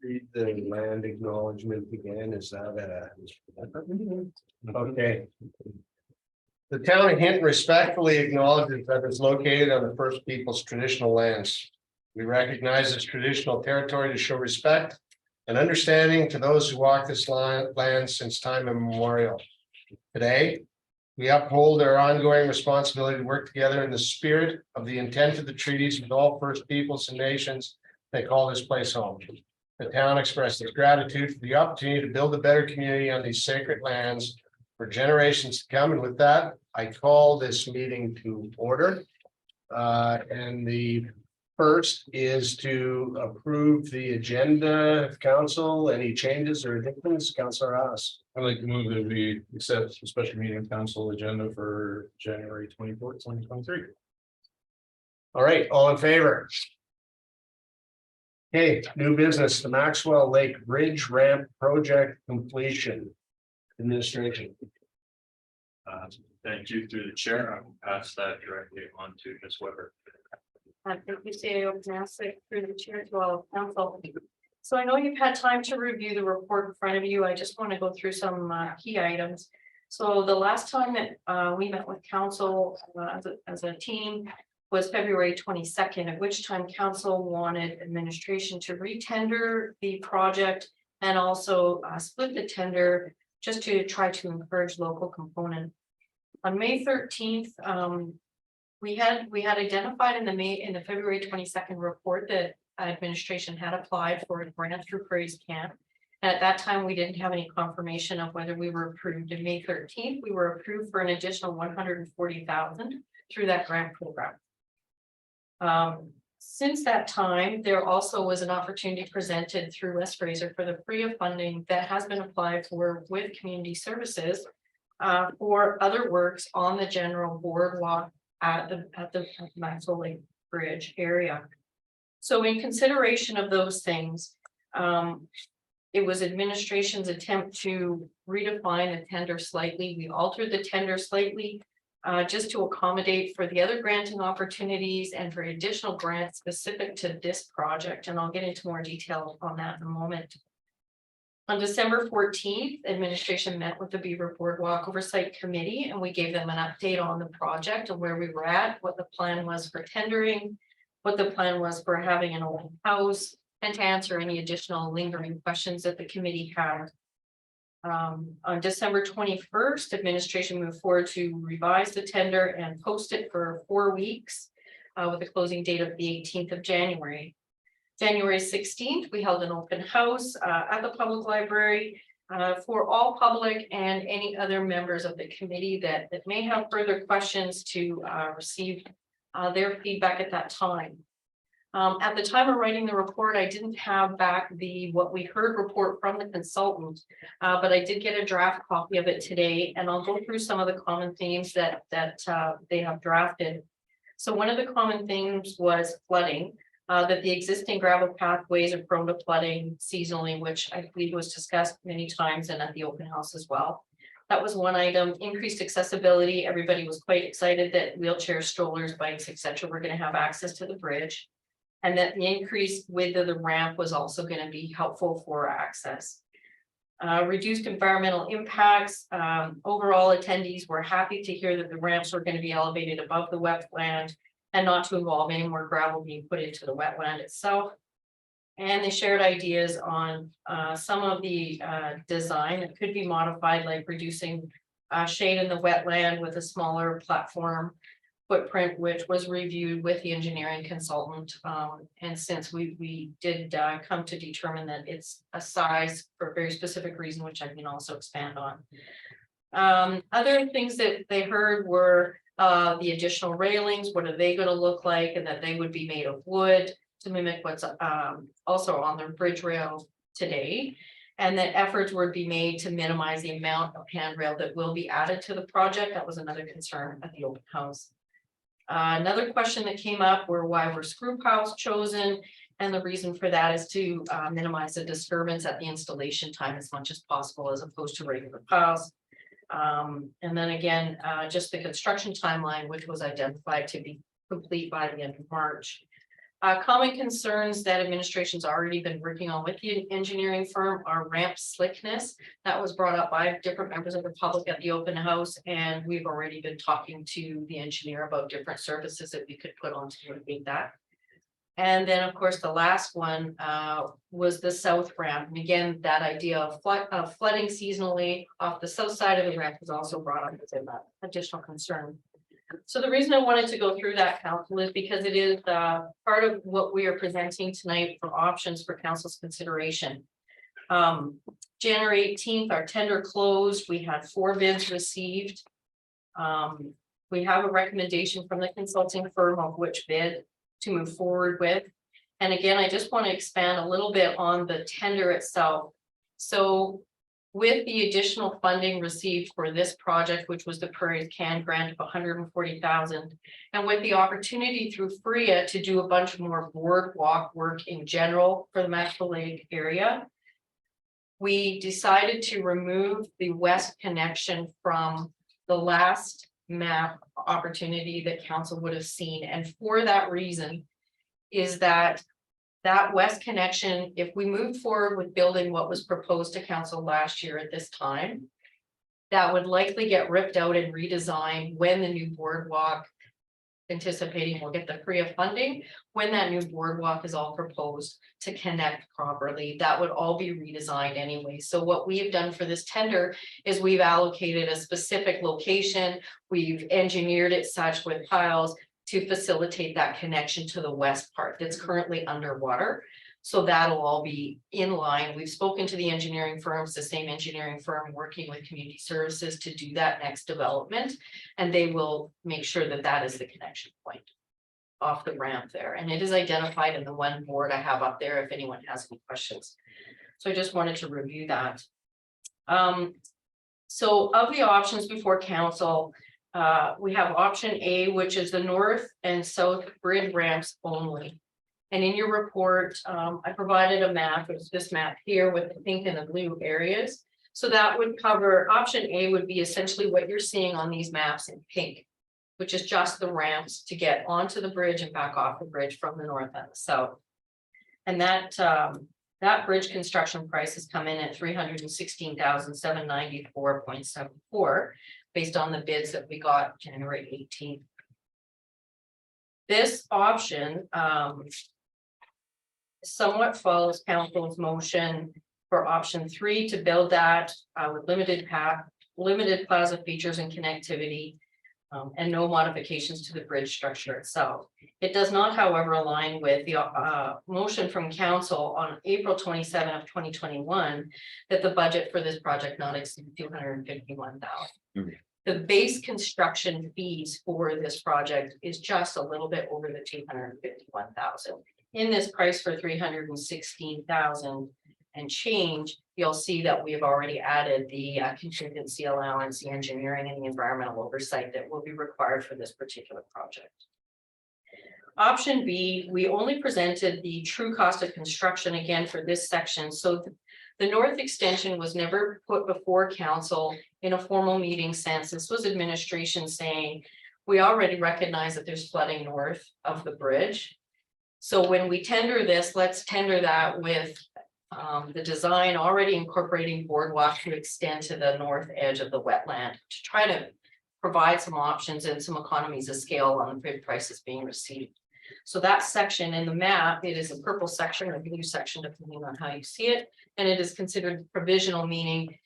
Read the land acknowledgement again, is that okay? The town of Hinton respectfully acknowledges that it's located on the First Peoples traditional lands. We recognize this traditional territory to show respect and understanding to those who walk this land since time immemorial. Today, we uphold our ongoing responsibility to work together in the spirit of the intent of the treaties with all First Peoples and nations that call this place home. The town expresses gratitude for the opportunity to build a better community on these sacred lands for generations to come. And with that, I call this meeting to order. And the first is to approve the agenda of council. Any changes or additions, Councilor Ross? I'd like to move that we accept the special meeting council agenda for January 24th, 2023. All right, all in favor? Okay, new business, the Maxwell Lake Bridge Ramp Project completion. Administration. Thank you through the chair. I will pass that directly on to Ms. Weber. Thank you, CEO Panasic, through the chair to all of council. So I know you've had time to review the report in front of you. I just want to go through some key items. So the last time that we met with council as a team was February 22nd, at which time council wanted administration to retender the project and also split the tender just to try to encourage local component. On May 13th, we had identified in the February 22nd report that administration had applied for a grant through Praise Camp. And at that time, we didn't have any confirmation of whether we were approved. In May 13th, we were approved for an additional $140,000 through that grant program. Since that time, there also was an opportunity presented through West Fraser for the PREA funding that has been applied for with community services for other works on the general boardwalk at the Maxwell Lake Bridge area. So in consideration of those things, it was administration's attempt to redefine the tender slightly. We altered the tender slightly just to accommodate for the other granting opportunities and for additional grants specific to this project. And I'll get into more detail on that in a moment. On December 14th, administration met with the Beaver Boardwalk Oversight Committee, and we gave them an update on the project and where we were at, what the plan was for tendering, what the plan was for having an open house, and to answer any additional lingering questions that the committee had. On December 21st, administration moved forward to revise the tender and post it for 4 weeks with a closing date of the 18th of January. January 16th, we held an open house at the public library for all public and any other members of the committee that may have further questions to receive their feedback at that time. At the time of writing the report, I didn't have back the what we heard report from the consultant, but I did get a draft copy of it today, and I'll go through some of the common themes that they have drafted. So one of the common themes was flooding, that the existing gravel pathways are prone to flooding seasonally, which I believe was discussed many times and at the open house as well. That was one item. Increased accessibility. Everybody was quite excited that wheelchairs, strollers, bikes, etc. were going to have access to the bridge, and that the increased width of the ramp was also going to be helpful for access. Reduced environmental impacts. Overall, attendees were happy to hear that the ramps were going to be elevated above the wetland and not to involve any more gravel being put into the wetland itself. And they shared ideas on some of the design that could be modified, like reducing shade in the wetland with a smaller platform footprint, which was reviewed with the engineering consultant. And since we did come to determine that it's a size for a very specific reason, which I can also expand on. Other things that they heard were the additional railings, what are they going to look like, and that they would be made of wood to mimic what's also on their bridge rail today. And that efforts would be made to minimize the amount of handrail that will be added to the project. That was another concern at the open house. Another question that came up were why were screw piles chosen, and the reason for that is to minimize the disturbance at the installation time as much as possible, as opposed to regular piles. And then again, just the construction timeline, which was identified to be complete by the end of March. Common concerns that administration's already been working on with the engineering firm are ramp slickness. That was brought up by different members of the public at the open house, and we've already been talking to the engineer about different surfaces that we could put on to mitigate that. And then, of course, the last one was the south ramp. And again, that idea of flooding seasonally off the south side of the ramp was also brought up as an additional concern. So the reason I wanted to go through that, council, is because it is part of what we are presenting tonight for options for council's consideration. January 18th, our tender closed. We had 4 bids received. We have a recommendation from the consulting firm of which bid to move forward with. And again, I just want to expand a little bit on the tender itself. So with the additional funding received for this project, which was the Prairie Can grant of 140,000, and with the opportunity through FRIA to do a bunch more boardwalk work in general for the Maxwell Lake area, we decided to remove the west connection from the last map opportunity that council would have seen. And for that reason is that west connection, if we move forward with building what was proposed to council last year at this time, that would likely get ripped out and redesigned when the new boardwalk, anticipating we'll get the FRIA funding, when that new boardwalk is all proposed to connect properly, that would all be redesigned anyway. So what we have done for this tender is we've allocated a specific location, we've engineered it such with piles to facilitate that connection to the west part that's currently underwater. So that'll all be in line. We've spoken to the engineering firms, the same engineering firm working with community services to do that next development. And they will make sure that that is the connection point off the ramp there. And it is identified in the one board I have up there if anyone has any questions. So I just wanted to review that. So of the options before council, we have option A, which is the north and south bridge ramps only. And in your report, I provided a map. It's this map here with the pink and the blue areas. So that would cover, option A would be essentially what you're seeing on these maps in pink, which is just the ramps to get onto the bridge and back off the bridge from the north and the south. And that bridge construction price has come in at $316,794.74 based on the bids that we got January 18th. This option somewhat follows council's motion for option 3 to build that with limited plaza features and connectivity and no modifications to the bridge structure itself. It does not, however, align with the motion from council on April 27 of 2021 that the budget for this project not exceed $251,000. The base construction fees for this project is just a little bit over the $251,000. In this price for $316,000 and change, you'll see that we have already added the contingency allowance, the engineering and the environmental oversight that will be required for this particular project. Option B, we only presented the true cost of construction again for this section. So the north extension was never put before council in a formal meeting sense. This was administration saying, we already recognize that there's flooding north of the bridge. So when we tender this, let's tender that with the design already incorporating boardwalk to extend to the north edge of the wetland to try to provide some options and some economies of scale on the bid prices being received. So that section in the map, it is a purple section or blue section, depending on how you see it. And it is considered provisional, meaning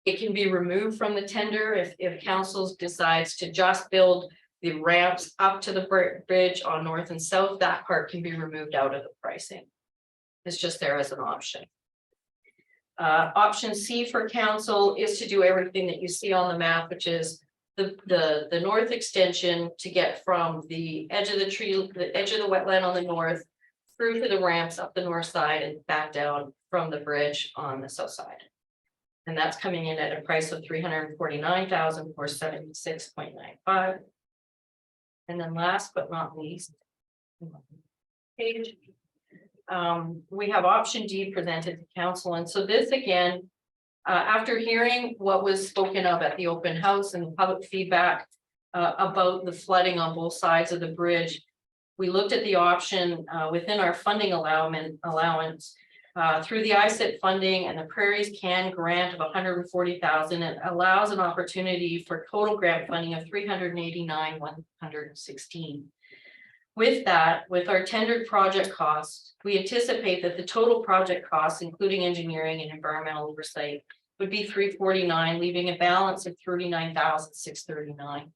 it can be removed from the tender if council decides to just build the ramps up to the bridge on north and south. That part can be removed out of the pricing. It's just there as an option. Option C for council is to do everything that you see on the map, which is the north extension to get from the edge of the tree, the edge of the wetland on the north through to the ramps up the north side and back down from the bridge on the south side. And that's coming in at a price of $349,476.95. And then last but not least, page, we have option D presented to council. And so this again, after hearing what was spoken of at the open house and the public feedback, about the flooding on both sides of the bridge. We looked at the option within our funding allowance through the ISIT funding and the Prairies Can grant of $140,000. It allows an opportunity for total grant funding of $389,116. With that, with our tendered project costs, we anticipate that the total project costs, including engineering and environmental oversight, would be $349, leaving a balance of $39,639.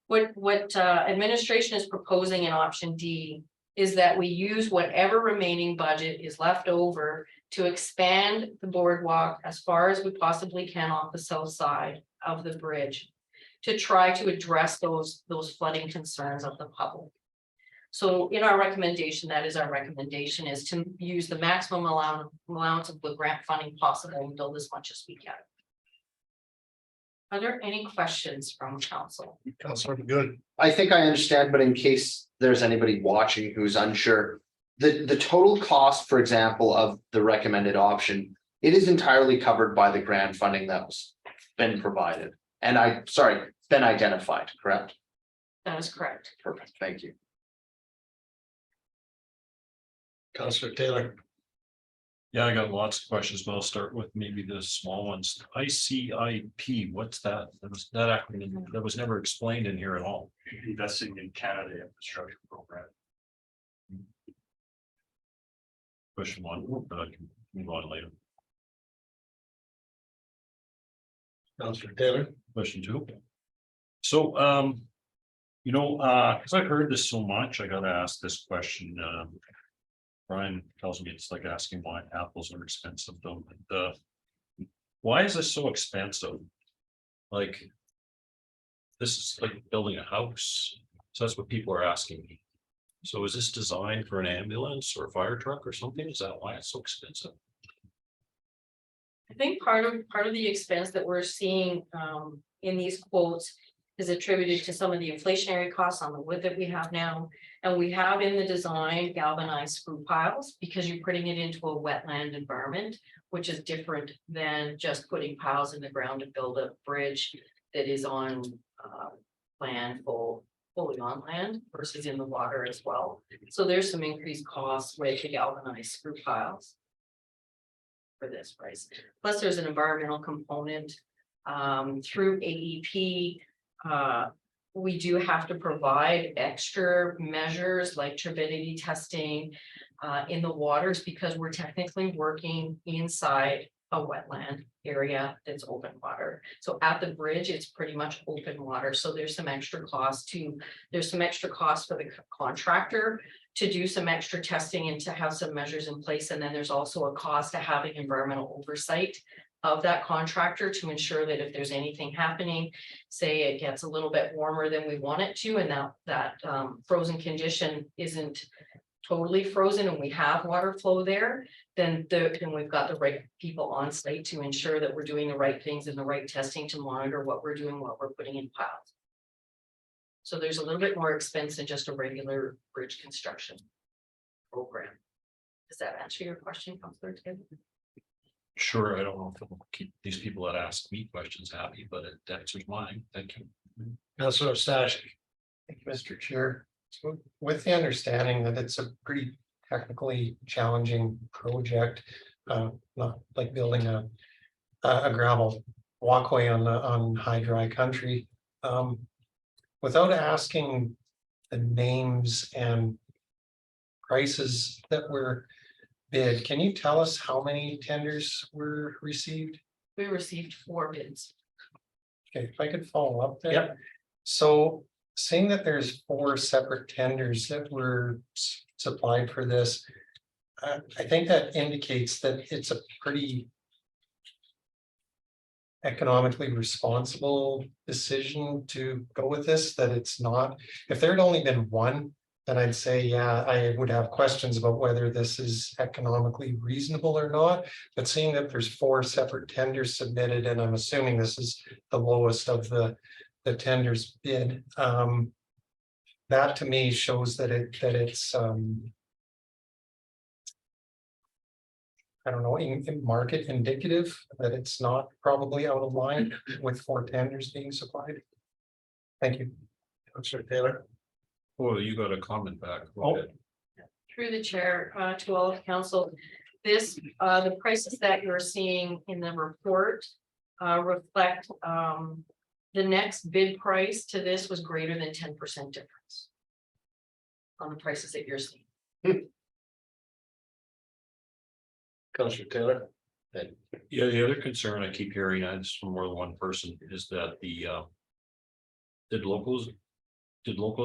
What administration is proposing in option D is that we use whatever remaining budget is left over to expand the boardwalk as far as we possibly can off the south side of the bridge to try to address those flooding concerns of the public. So in our recommendation, that is our recommendation, is to use the maximum allowance of the grant funding possible and build as much as we can. Are there any questions from council? Councilor Good. I think I understand, but in case there's anybody watching who's unsure, the total cost, for example, of the recommended option, it is entirely covered by the grant funding that's been provided. And been identified, correct? That is correct. Perfect, thank you. Councilor Taylor. Yeah, I got lots of questions, but I'll start with maybe the small ones. ICIP, what's that? That acronym that was never explained in here at all. Investing in Canada Infrastructure Program. Question one, but I can move on later. Councilor Taylor. Question two. So, because I've heard this so much, I gotta ask this question. Brian tells me it's like asking why apples are expensive, though. Why is this so expensive? Like, this is like building a house. So that's what people are asking me. So is this designed for an ambulance or a fire truck or something? Is that why it's so expensive? I think part of the expense that we're seeing in these quotes is attributed to some of the inflationary costs on the wood that we have now. And we have in the design galvanized screw piles because you're putting it into a wetland environment, which is different than just putting piles in the ground to build a bridge that is on land fully on land versus in the water as well. So there's some increased costs with the galvanized screw piles for this price. Plus there's an environmental component through AEP. We do have to provide extra measures like turbidity testing in the waters because we're technically working inside a wetland area that's open water. So at the bridge, it's pretty much open water. So there's some extra cost for the contractor to do some extra testing and to have some measures in place. And then there's also a cost to having environmental oversight of that contractor to ensure that if there's anything happening, say it gets a little bit warmer than we want it to, and that frozen condition isn't totally frozen and we have water flow there, then we've got the right people on site to ensure that we're doing the right things and the right testing to monitor what we're doing, what we're putting in piles. So there's a little bit more expense than just a regular bridge construction program. Does that answer your question, Councilor Taylor? Sure, I don't know if it'll keep these people that ask me questions happy, but it answers mine. Thank you. Councilor Stashik. Thank you, Mr. Chair. So with the understanding that it's a pretty technically challenging project, not like building a gravel walkway on high dry country. Without asking the names and prices that were bid, can you tell us how many tenders were received? We received 4 bids. Okay, if I could follow up there. Yep. So seeing that there's 4 separate tenders that were supplied for this, I think that indicates that it's a pretty economically responsible decision to go with this, that it's not, if there had only been one, then I'd say, yeah, I would have questions about whether this is economically reasonable or not. But seeing that there's 4 separate tenders submitted, and I'm assuming this is the lowest of the tenders bid, that to me shows that it's I don't know, in market indicative, that it's not probably out of line with 4 tenders being supplied. Thank you. Councillor Taylor. Oh, you got a comment back. Go Oh. ahead. Through the chair, to all of council, this, the prices that you're seeing in the report reflect, the next bid price to this was greater than 10% difference on the prices that you're seeing. Councillor Taylor. Yeah, the other concern I keep hearing, and it's from more than one person, is that the did locals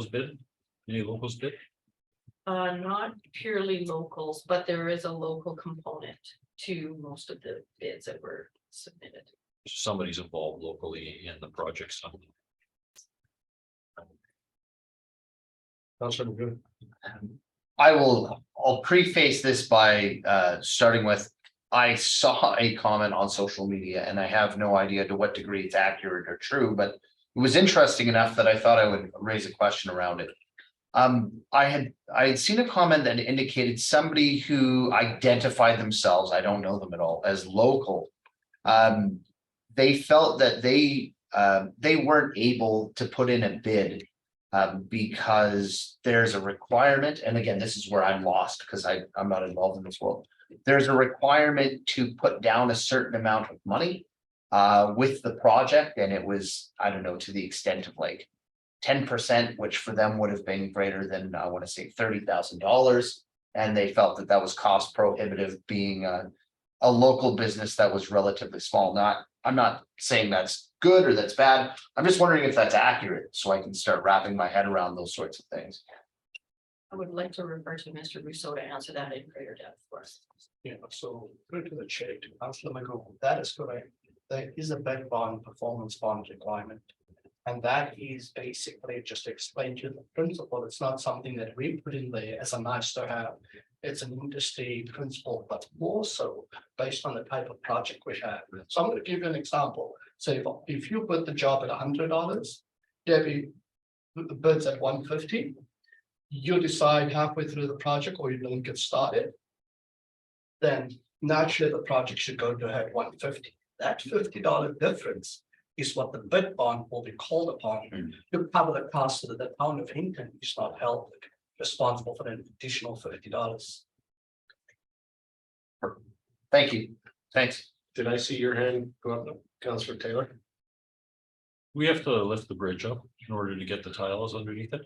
bid? Any locals bid? Not purely locals, but there is a local component to most of the bids that were submitted. Somebody's involved locally in the project. Councillor McGoon. I'll preface this by starting with, I saw a comment on social media and I have no idea to what degree it's accurate or true, but it was interesting enough that I thought I would raise a question around it. I had seen a comment that indicated somebody who identified themselves, I don't know them at all, as local. They felt that they weren't able to put in a bid because there's a requirement, and again, this is where I'm lost because I'm not involved in this world. There's a requirement to put down a certain amount of money with the project, and it was, I don't know, to the extent of like 10%, which for them would have been greater than, I want to say, $30,000. And they felt that that was cost prohibitive, being a local business that was relatively small. I'm not saying that's good or that's bad. I'm just wondering if that's accurate, so I can start wrapping my head around those sorts of things. I would like to refer to Mr. Rousseau to answer that in greater depth for us. Yeah, so go to the chair to Councillor McGowan, that is correct. There is a bid bond, performance bond requirement. And that is basically just to explain to you the principle. It's not something that we put in there as a nice to have. It's an industry principle, but more so based on the type of project we have. So I'm going to give you an example. Say if you put the job at $100, Debbie bids at $150. You decide halfway through the project or you don't get started. Then naturally the project should go to her $150. That $50 difference is what the bid bond will be called upon to cover the cost of the town of Hinton is not held responsible for an additional $50. Thank you. Thanks. Did I see your hand go up, Councillor Taylor? We have to lift the bridge up in order to get the tiles underneath it.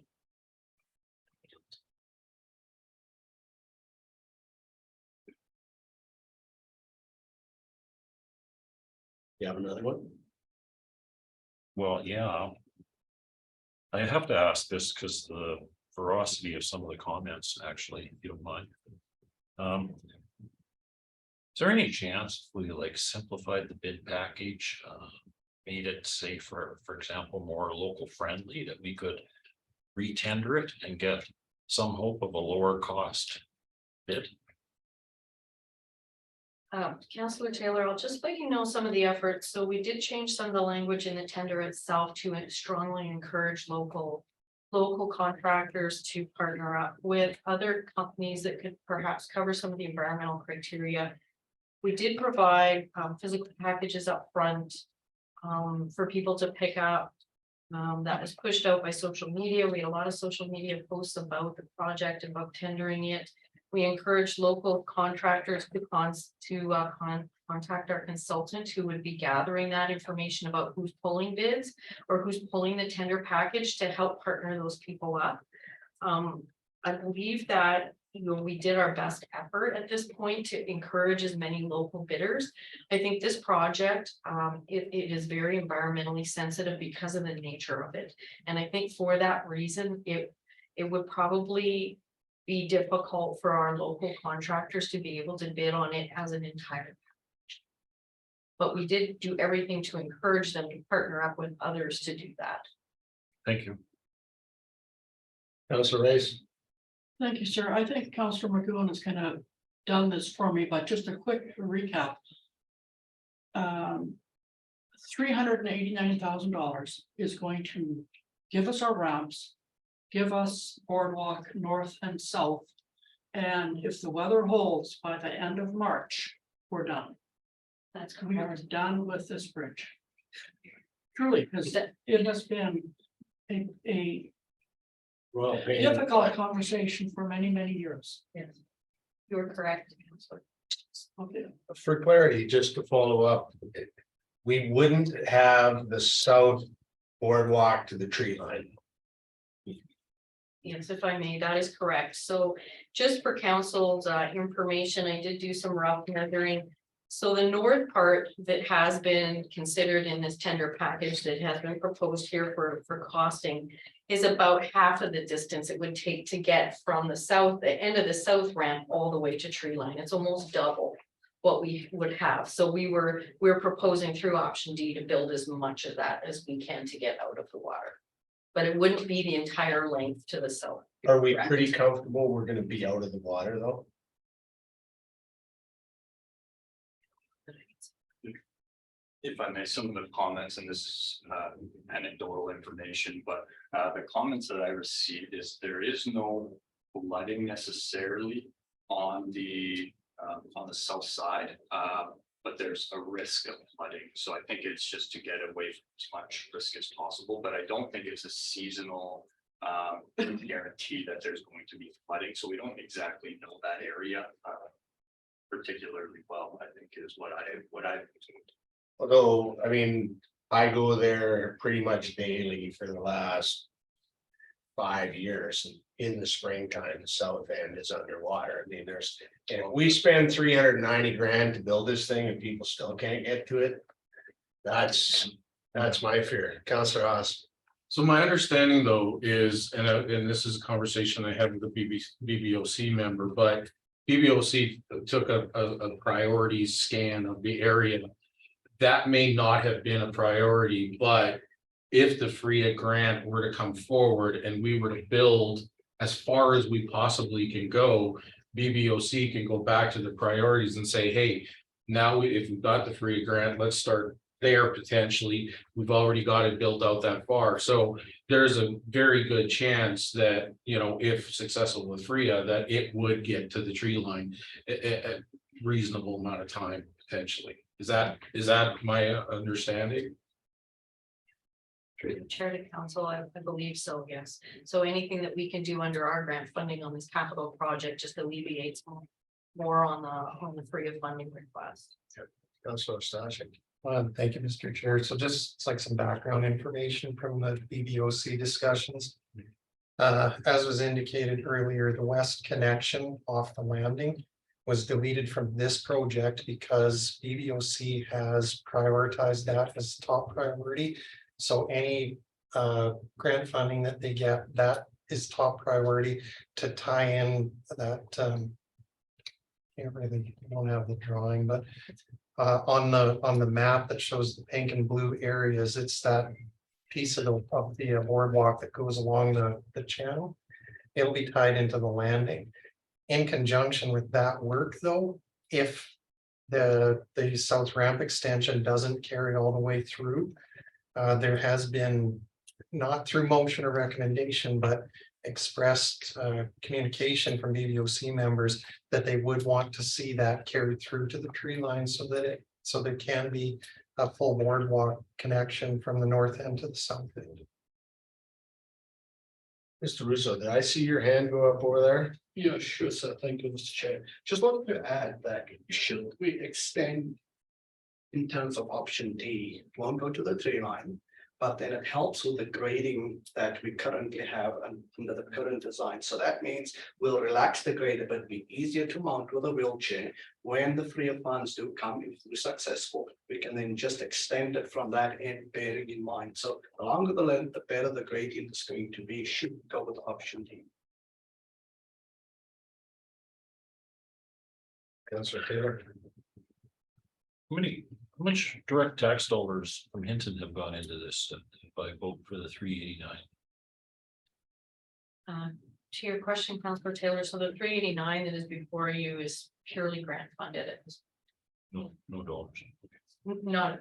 You have another one? Well, yeah. I have to ask this because the ferocity of some of the comments, actually, if you don't mind. Is there any chance we like simplified the bid package, made it say for example, more local friendly, that we could re-tender it and get some hope of a lower cost bid? Councillor Taylor, I'll just let you know some of the efforts. So we did change some of the language in the tender itself to strongly encourage local contractors to partner up with other companies that could perhaps cover some of the environmental criteria. We did provide physical packages up front for people to pick up. That was pushed out by social media. We had a lot of social media posts about the project and about tendering it. We encourage local contractors to contact our consultant who would be gathering that information about who's pulling bids or who's pulling the tender package to help partner those people up. I believe that we did our best effort at this point to encourage as many local bidders. I think this project, it is very environmentally sensitive because of the nature of it. And I think for that reason, it would probably be difficult for our local contractors to be able to bid on it as an entire package. But we did do everything to encourage them to partner up with others to do that. Thank you. Councillor Race. Thank you, sir. I think Councillor McGowan has kind of done this for me, but just a quick recap. $389,000 is going to give us our ramps, give us boardwalk north and south. And if the weather holds by the end of March, we're done. That's We are correct. done with this bridge. Truly, because it has been a Well, difficult conversation for many, many years. Yes. You're correct, Counselor. Okay, for clarity, just to follow up. We wouldn't have the south boardwalk to the tree line. Yes, if I may, that is correct. So just for council's information, I did do some rough measuring. So the north part that has been considered in this tender package that has been proposed here for costing is about half of the distance it would take to get from the south, the end of the south ramp all the way to tree line. It's almost double what we would have. So we're proposing through option D to build as much of that as we can to get out of the water. But it wouldn't be the entire length to the south. Are we Correct. pretty comfortable we're gonna be out of the water though? If I may, some of the comments, and this is anecdotal information, but the comments that I received is there is no flooding necessarily on the south side. But there's a risk of flooding, so I think it's just to get away from as much risk as possible, but I don't think it's a seasonal guarantee that there's going to be flooding, so we don't exactly know that area particularly well, I think is what I. Although, I mean, I go there pretty much daily for the last 5 years. And in the springtime, the south end is underwater. I mean, and if we spend 390 grand to build this thing and people still can't get to it. That's my fear. Councillor Haas. So my understanding though is, and this is a conversation I had with the BBOC member, but BBOC took a priority scan of the area. That may not have been a priority, but if the FRIA grant were to come forward and we were to build as far as we possibly can go, BBOC can go back to the priorities and say, hey, now if we've got the FRIA grant, let's start there potentially. We've already got it built out that far. So there's a very good chance that, you know, if successful with FRIA, that it would get to the tree line a reasonable amount of time potentially. Is that my understanding? Through the chair to council, I believe so, yes. So anything that we can do under our grant funding on this capital project just alleviates more on the free of funding request. Councillor Stashik. Thank you, Mr. Chair. So just it's like some background information from the BBOC discussions. As was indicated earlier, the west connection off the landing was deleted from this project because BBOC has prioritized that as top priority. So any grant funding that they get, that is top priority to tie in that. Can't really, I don't have the drawing, but on the map that shows the pink and blue areas, it's that piece of the boardwalk that goes along the channel. It'll be tied into the landing. In conjunction with that work, though, if the south ramp extension doesn't carry all the way through, there has been, not through motion or recommendation, but expressed communication from BBOC members that they would want to see that carried through to the tree line so that there can be a full boardwalk connection from the north end to the south end. Mr. Russo, did I see your hand go up over there? Yeah, sure, sir. Thank you, Mr. Chair. Just wanted to add that should we extend in terms of option D, won't go to the tree line, but then it helps with the grading that we currently have under the current design. So that means we'll relax the grade a bit, be easier to mount with a wheelchair. When the FRIA funds do come, if we're successful, we can then just extend it from that end, bearing in mind. So the longer the length, the better the gradient is going to be. Should go with option D. Councillor Taylor. How much direct tax dollars from Hinton have gone into this by vote for the 389? To your question, Councilor Taylor, so the 389 that is before you is purely grant funded. No dollars. No,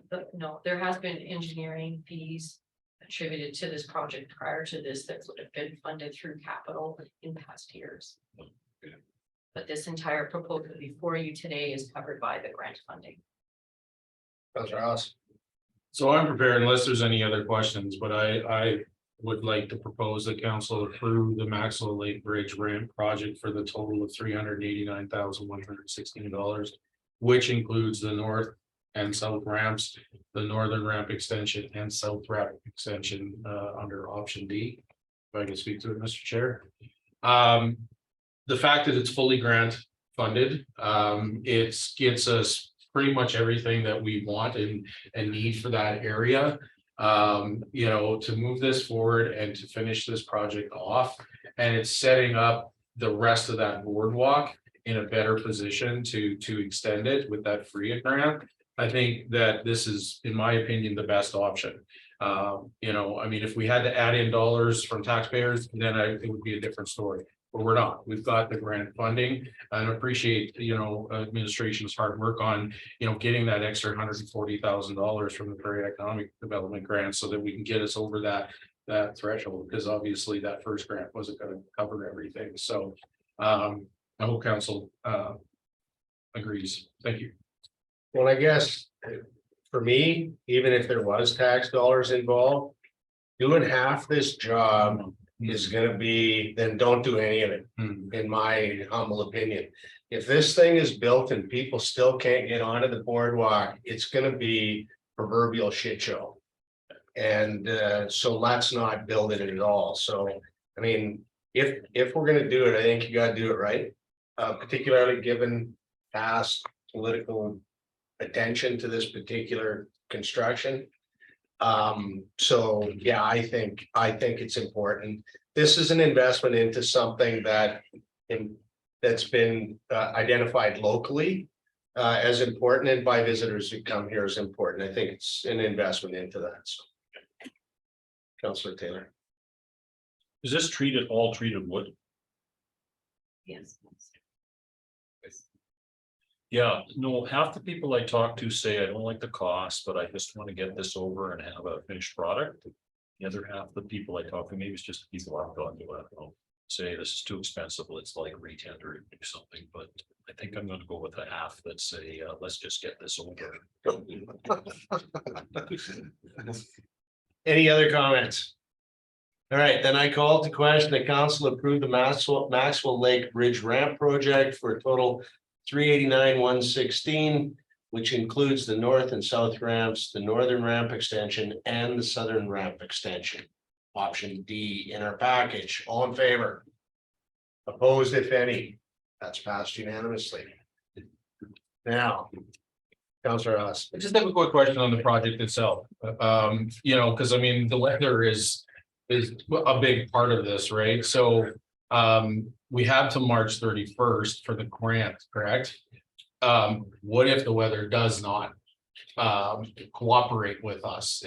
there has been engineering fees attributed to this project prior to this that would have been funded through capital in past years. Okay. But this entire proposal before you today is covered by the grant funding. Councillor Haas. So I'm prepared unless there's any other questions, but I would like to propose the council approve the Maxwell Lake Bridge ramp project for the total of $389,116, which includes the north and south ramps, the northern ramp extension and south ramp extension under option D. If I can speak to it, Mr. Chair. The fact that it's fully grant funded, it gets us pretty much everything that we want and need for that area. You know, to move this forward and to finish this project off, and it's setting up the rest of that boardwalk in a better position to extend it with that FRIA grant. I think that this is, in my opinion, the best option. You know, I mean, if we had to add in dollars from taxpayers, then it would be a different story. But we're not. We've got the grant funding and appreciate, you know, administration's hard work on, you know, getting that extra $140,000 from the Prairie Economic Development Grant so that we can get us over that threshold, because obviously that first grant wasn't going to cover everything. So I hope council agrees. Thank you. Well, I guess for me, even if there was tax dollars involved, doing half this job is gonna be, then don't do any of it, in my humble opinion. If this thing is built and people still can't get onto the boardwalk, it's gonna be proverbial shit show. And so let's not build it at all. So, I mean, if we're gonna do it, I think you gotta do it right. Particularly given past political attention to this particular construction. So yeah, I think it's important. This is an investment into something that's been identified locally as important, and by visitors who come here is important. I think it's an investment into that. So. Councillor Taylor. Is this all treated wood? Yes. Yeah, no, half the people I talk to say I don't like the cost, but I just want to get this over and have a finished product. The other half of the people I talk to, maybe it's just the people I've talked to, I don't know, say this is too expensive, let's like retender or do something, but I think I'm gonna go with the half that say, let's just get this over. Any other comments? All right, then I call to question the council approve the Maxwell Lake Bridge Ramp Project for a total $389,116, which includes the north and south ramps, the northern ramp extension, and the southern ramp extension. Option D in our package. All in favor? Opposed, if any? That's passed unanimously. Now, Councillor Haas. I just have a quick question on the project itself. You know, because I mean, the weather is a big part of this, right? So we have to March 31st for the grant, correct? What if the weather does not cooperate with us?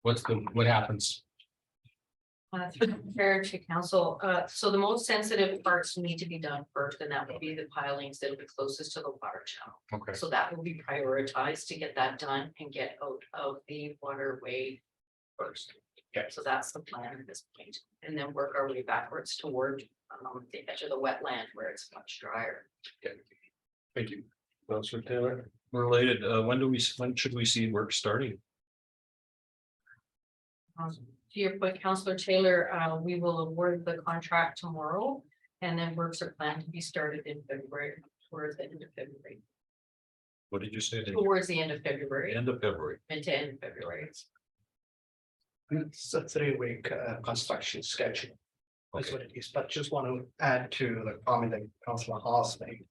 What happens? Fair to council, so the most sensitive parts need to be done first, and that would be the pilings that will be closest to the water channel. Okay. So that will be prioritized to get that done and get out of the waterway first. Okay. So that's the plan at this point, and then work our way backwards toward the edge of the wetland where it's much drier. Thank you. Councillor Taylor. Related, when should we see work starting? To your point, Councillor Taylor, we will award the contract tomorrow, and then works are planned to be started in February, towards the end of February. What did you say? Towards the end of February, End of February. mid to end of February. It's a 3-week construction schedule. That's what it is, but just want to add to the comment that Councillor Haas made.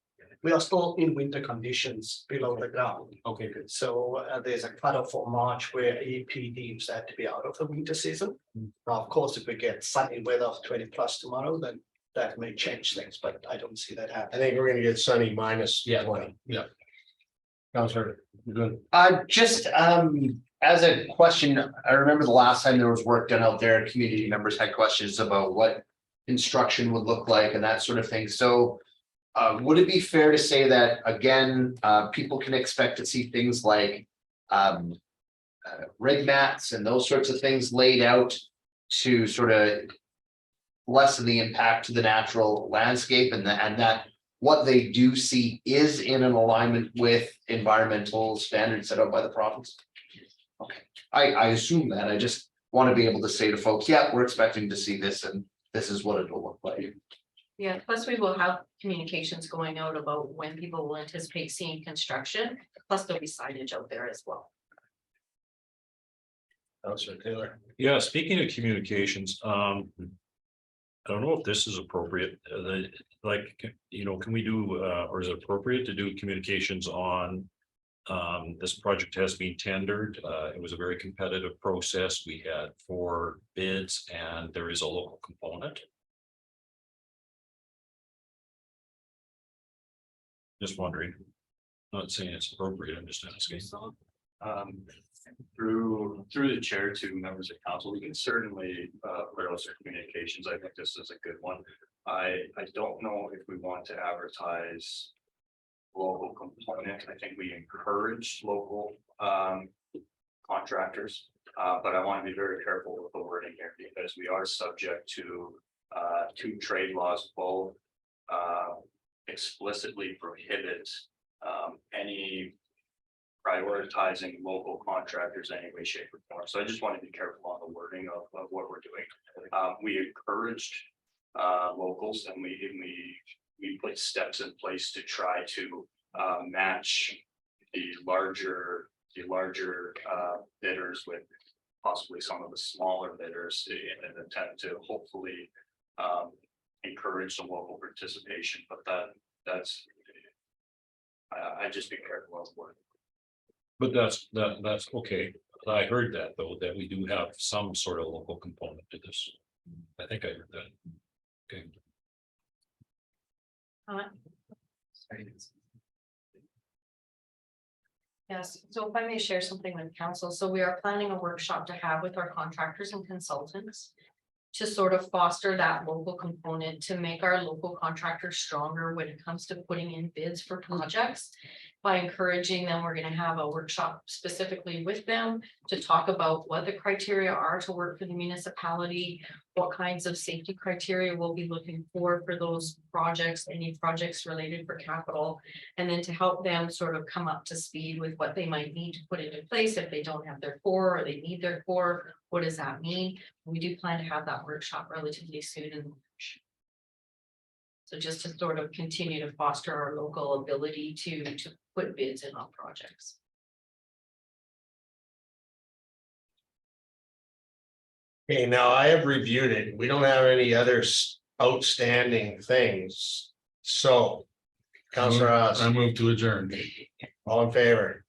We are still in winter conditions below the ground. Okay, good. So there's a cutoff for March where EP deems that to be out of the winter season. Now, of course, if we get sunny weather of 20+ tomorrow, then that may change things, but I don't see that I happening. think we're gonna get sunny minus 20. Yeah. Councillor, you're good. Just as a question, I remember the last time there was work done out there, community members had questions about what construction would look like and that sort of thing. So would it be fair to say that, again, people can expect to see things like rig mats and those sorts of things laid out to sort of lessen the impact to the natural landscape, and that what they do see is in an alignment with environmental standards set out by the province? Okay, I assume that. want to be able to say to folks, yeah, we're expecting to see this and this is what it'll look like. Yeah, plus we will have communications going out about when people will anticipate seeing construction, plus there'll be signage out there as well. Councilor Taylor. Yeah, speaking of communications, I don't know if this is appropriate, can we do, or is it appropriate to do communications on? This project has been tendered, it was a very competitive process, we had 4 bids and there is a local component. Just wondering, not saying it's appropriate, I'm just asking. Through the chair to members of council, we can certainly put out some communications. I think this is a good one. I don't know if we want to advertise local component. I think we encourage local contractors. But I want to be very careful with the wording here because we are subject to 2 trade laws, both explicitly prohibit any prioritizing local contractors any way, shape, or form. So I just want to be careful on the wording of what we're doing. We encouraged locals and we put steps in place to try to match the larger bidders with possibly some of the smaller bidders in an attempt to hopefully encourage some local participation, but that's I just be careful of what. But that's okay. I heard that though, that we do have some sort of local component to this. I think I heard that. Okay. Yes, so if I may share something with council, so we are planning a workshop to have with our contractors and consultants. To sort of foster that local component to make our local contractors stronger when it comes to putting in bids for projects. By encouraging them, we're gonna have a workshop specifically with them to talk about what the criteria are to work for the municipality. What kinds of safety criteria we'll be looking for those projects, any projects related for capital. And then to help them sort of come up to speed with what they might need to put into place if they don't have their core or they need their core. What does that mean? We do plan to have that workshop relatively soon in March. So just to sort of continue to foster our local ability to put bids in on projects. Okay, now I have reviewed it. We don't have any other outstanding things. So. Councilor Oz, I move to adjourn. all in favor?